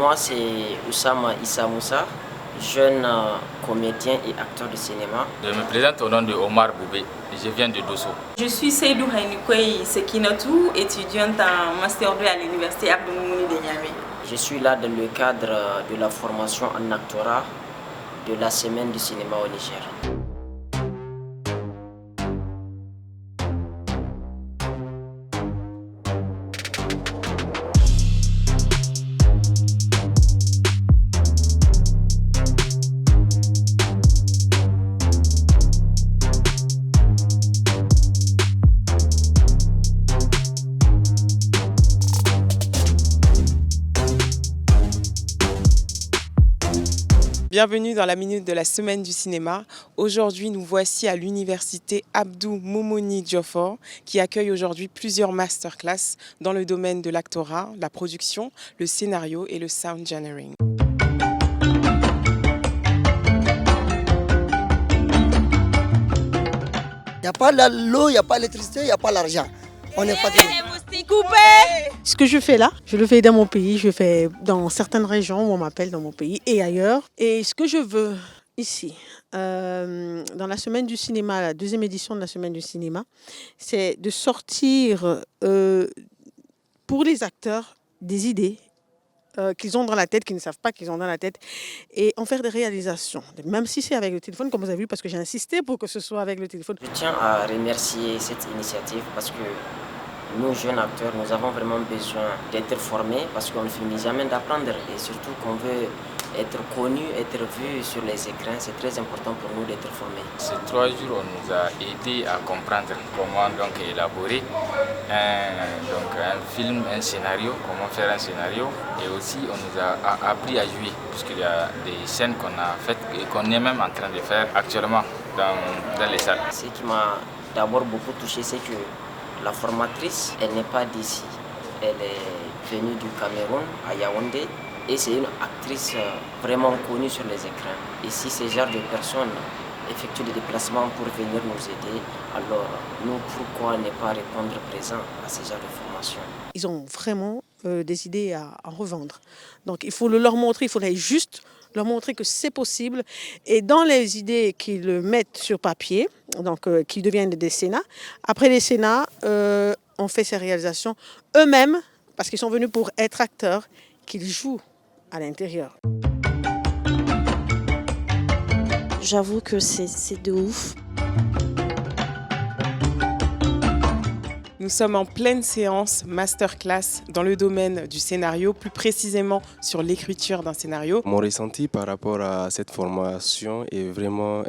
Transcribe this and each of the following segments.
Moi, c'est Oussama Issa Moussa, jeune comédien et acteur de cinéma. Je me présente au nom de Omar Boubé, je viens de Dosso. Je suis Seydou Hainikoui Sekinatou, étudiante en Master 2 à l'Université Abdou Moumouni de Niamey. Je suis là dans le cadre de la formation en actorat de la Semaine du cinéma au Niger. Bienvenue dans la Minute de la Semaine du cinéma. Aujourd'hui, nous voici à l'université Abdou Moumouni Diofor qui accueille aujourd'hui plusieurs masterclass dans le domaine de l'actorat, la production, le scénario et le sound engineering. Il n'y a pas l'eau, il n'y a pas l'électricité, il n'y a pas l'argent. On n'est pas Ce que je fais là, je le fais dans mon pays, je le fais dans certaines régions où on m'appelle dans mon pays et ailleurs. Et ce que je veux ici, dans la semaine du cinéma, la deuxième édition de la semaine du cinéma, c'est de sortir pour les acteurs des idées qu'ils ont dans la tête, qu'ils ne savent pas qu'ils ont dans la tête, et en faire des réalisations. Même si c'est avec le téléphone, comme vous avez vu, parce que j'ai insisté pour que ce soit avec le téléphone. Je tiens à remercier cette initiative parce que nous, jeunes acteurs, nous avons vraiment besoin d'être formés parce qu'on ne finit jamais d'apprendre et surtout qu'on veut être connu, être vu sur les écrans. C'est très important pour nous d'être formés. Ces 3 jours, on nous a aidé à comprendre comment donc élaborer un film, un scénario, comment faire un scénario. Et aussi, on nous a appris à jouer, puisqu'il y a des scènes qu'on a faites et qu'on est même en train de faire actuellement dans les salles. Ce qui m'a d'abord beaucoup touché, c'est que la formatrice, elle n'est pas d'ici. Elle est venue du Cameroun, à Yaoundé. Et c'est une actrice vraiment connue sur les écrans. Et si ces genres de personnes effectuent des déplacements pour venir nous aider, alors nous, pourquoi ne pas répondre présent à ces genres de formations? Ils ont vraiment des idées à revendre. Donc il faut le leur montrer, il faudrait juste leur montrer que c'est possible. Et dans les idées qu'ils mettent sur papier, donc qui deviennent des scénars, après les scénars, on fait ces réalisations eux-mêmes, parce qu'ils sont venus pour être acteurs, qu'ils jouent à l'intérieur. J'avoue que c'est de ouf. Nous sommes en pleine séance masterclass dans le domaine du scénario, plus précisément sur l'écriture d'un scénario. Mon ressenti par rapport à cette formation est vraiment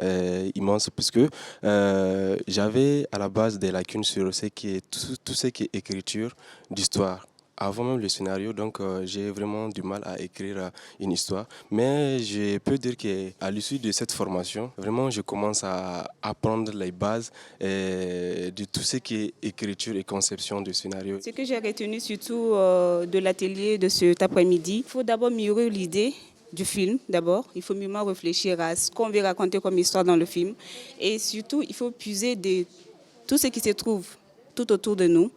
immense puisque j'avais à la base des lacunes sur tout ce qui est écriture d'histoire. Avant même le scénario, donc j'ai vraiment du mal à écrire une histoire. Mais je peux dire qu'à l'issue de cette formation, vraiment je commence à apprendre les bases de tout ce qui est écriture et conception de scénario. Ce que j'ai retenu surtout de l'atelier de cet après-midi, il faut d'abord mûrir l'idée du film d'abord. Il faut mûrement réfléchir à ce qu'on veut raconter comme histoire dans le film. Et surtout, il faut puiser de tout ce qui se trouve tout autour de nous.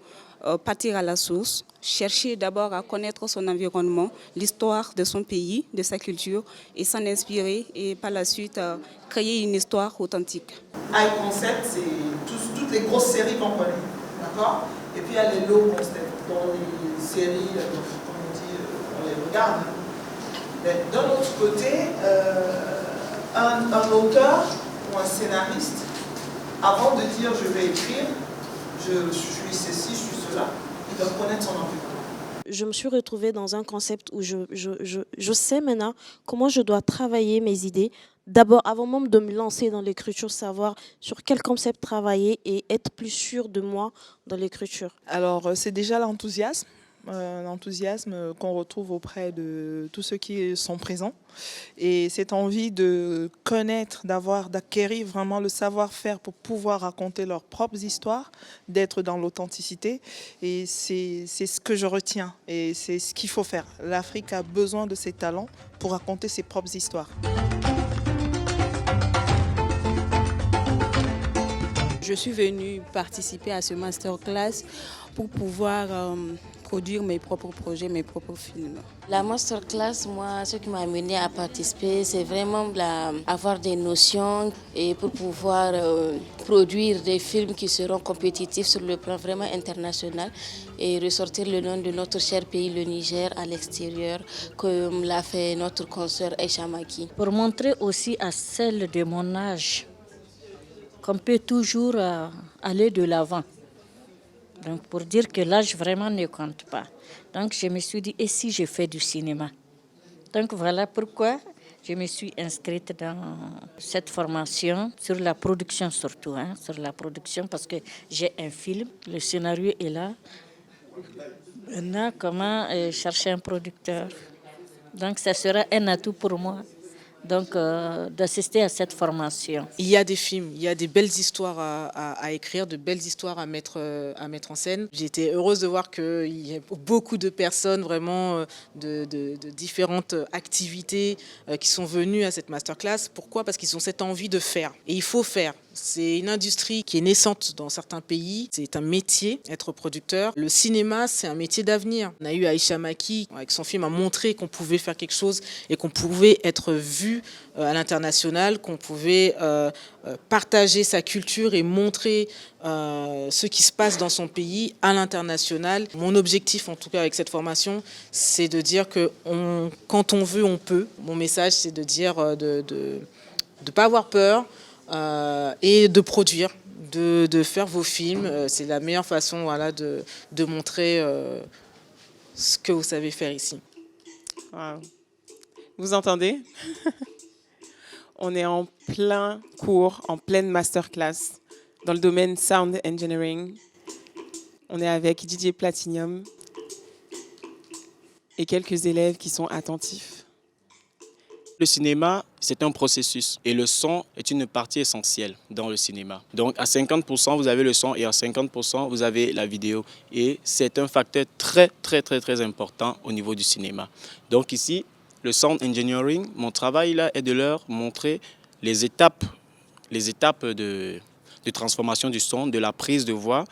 Partir à la source, chercher d'abord à connaître son environnement, l'histoire de son pays, de sa culture, et s'en inspirer et par la suite créer une histoire authentique. High concept, c'est toutes les grosses séries qu'on connaît, d'accord? Et puis il y a les low concept, dans les séries, comme on dit, on les regarde. Mais d'un autre côté, un auteur ou un scénariste, avant de dire je vais écrire, je suis ceci, je suis cela, il doit connaître son environnement. Je me suis retrouvée dans un concept où je sais maintenant comment je dois travailler mes idées. D'abord, avant même de me lancer dans l'écriture, savoir sur quel concept travailler et être plus sûre de moi dans l'écriture. Alors, c'est déjà l'enthousiasme qu'on retrouve auprès de tous ceux qui sont présents. Et cette envie de connaître, d'acquérir vraiment le savoir-faire pour pouvoir raconter leurs propres histoires, d'être dans l'authenticité. Et c'est ce que je retiens et c'est ce qu'il faut faire. L'Afrique a besoin de ces talents pour raconter ses propres histoires. Je suis venue participer à ce masterclass pour pouvoir produire mes propres projets, mes propres films. La masterclass, moi, ce qui m'a amené à participer, c'est vraiment avoir des notions et pour pouvoir produire des films qui seront compétitifs sur le plan vraiment international et ressortir le nom de notre cher pays, le Niger, à l'extérieur, comme l'a fait notre consoeur Aïcha Maki. Pour montrer aussi à celles de mon âge qu'on peut toujours aller de l'avant. Donc pour dire que l'âge vraiment ne compte pas. Donc je me suis dit, et si je fais du cinéma? Donc voilà pourquoi je me suis inscrite dans cette formation sur la production surtout. Sur la production parce que j'ai un film, le scénario est là. Maintenant, comment chercher un producteur? Donc ça sera un atout pour moi. Donc, d'assister à cette formation. Il y a des films, il y a des belles histoires à écrire, de belles histoires à mettre en scène. J'ai été heureuse de voir qu'il y a beaucoup de personnes vraiment de différentes activités qui sont venues à cette masterclass. Pourquoi? Parce qu'ils ont cette envie de faire. Et il faut faire. C'est une industrie qui est naissante dans certains pays. C'est un métier, être producteur. Le cinéma, c'est un métier d'avenir. On a eu Aïcha Maki, avec son film, a montré qu'on pouvait faire quelque chose et qu'on pouvait être vu à l'international, qu'on pouvait partager sa culture et montrer ce qui se passe dans son pays à l'international. Mon objectif, en tout cas avec cette formation, c'est de dire que quand on veut, on peut. Mon message, c'est de dire de ne pas avoir peur, et de produire, de faire vos films. C'est la meilleure façon de montrer ce que vous savez faire ici. Wow. Vous entendez? On est en plein cours, en pleine masterclass dans le domaine Sound Engineering. On est avec Didier Platinium et quelques élèves qui sont attentifs. Le cinéma, c'est un processus et le son est une partie essentielle dans le cinéma. Donc à 50%, vous avez le son et à 50%, vous avez la vidéo. Et c'est un facteur très important au niveau du cinéma. Donc ici, le sound engineering, mon travail là est de leur montrer les étapes de transformation du son, de la prise de voix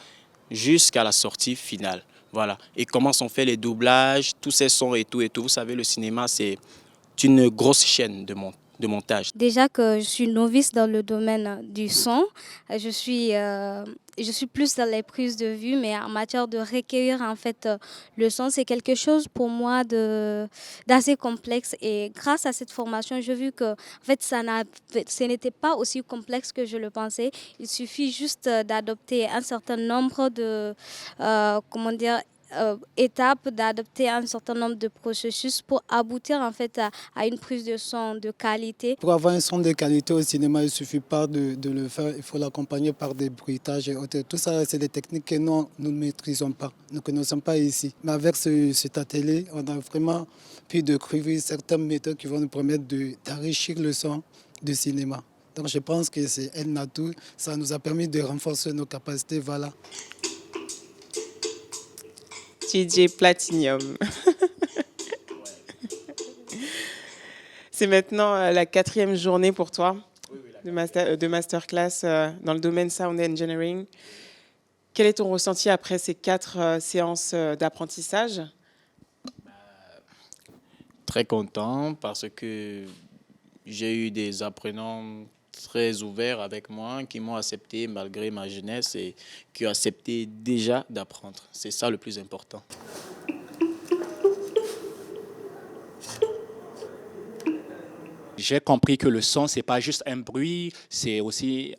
jusqu'à la sortie finale. Voilà. Et comment sont faits les doublages, tous ces sons et tout. Vous savez, le cinéma, c'est une grosse chaîne de montage. Déjà que je suis novice dans le domaine du son, je suis plus dans les prises de vue, mais en matière de recueillir en fait le son, c'est quelque chose pour moi d'assez complexe. Et grâce à cette formation, j'ai vu que en fait, ce n'était pas aussi complexe que je le pensais. Il suffit juste d'adopter un certain nombre de étapes, d'adopter un certain nombre de processus pour aboutir en fait à une prise de son de qualité. Pour avoir un son de qualité au cinéma, il ne suffit pas de le faire, il faut l'accompagner par des bruitages et autres. Tout ça, c'est des techniques que nous ne maîtrisons pas, nous ne connaissons pas ici. Mais avec cet atelier, on a vraiment pu découvrir certaines méthodes qui vont nous permettre d'enrichir le son du cinéma. Donc je pense que c'est un atout, ça nous a permis de renforcer nos capacités, voilà. DJ Platinium. C'est maintenant la 4e journée pour toi de masterclass dans le domaine Sound Engineering. Quel est ton ressenti après ces 4 séances d'apprentissage? Très content parce que j'ai eu des apprenants très ouverts avec moi, qui m'ont accepté malgré ma jeunesse et qui ont accepté déjà d'apprendre. C'est ça le plus important. J'ai compris que le son, ce n'est pas juste un bruit, c'est aussi,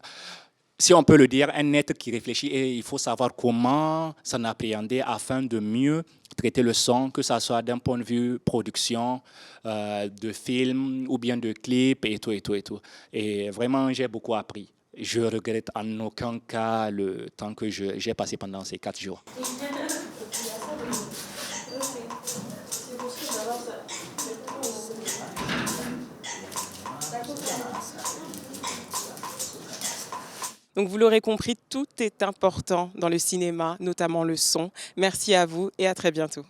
si on peut le dire, un être qui réfléchit et il faut savoir comment s'en appréhender afin de mieux traiter le son, que ce soit d'un point de vue production, de film ou bien de clip et tout. Et vraiment, j'ai beaucoup appris. Je ne regrette en aucun cas le temps que j'ai passé pendant ces 4 jours. Donc vous l'aurez compris, tout est important dans le cinéma, notamment le son. Merci à vous et à très bientôt.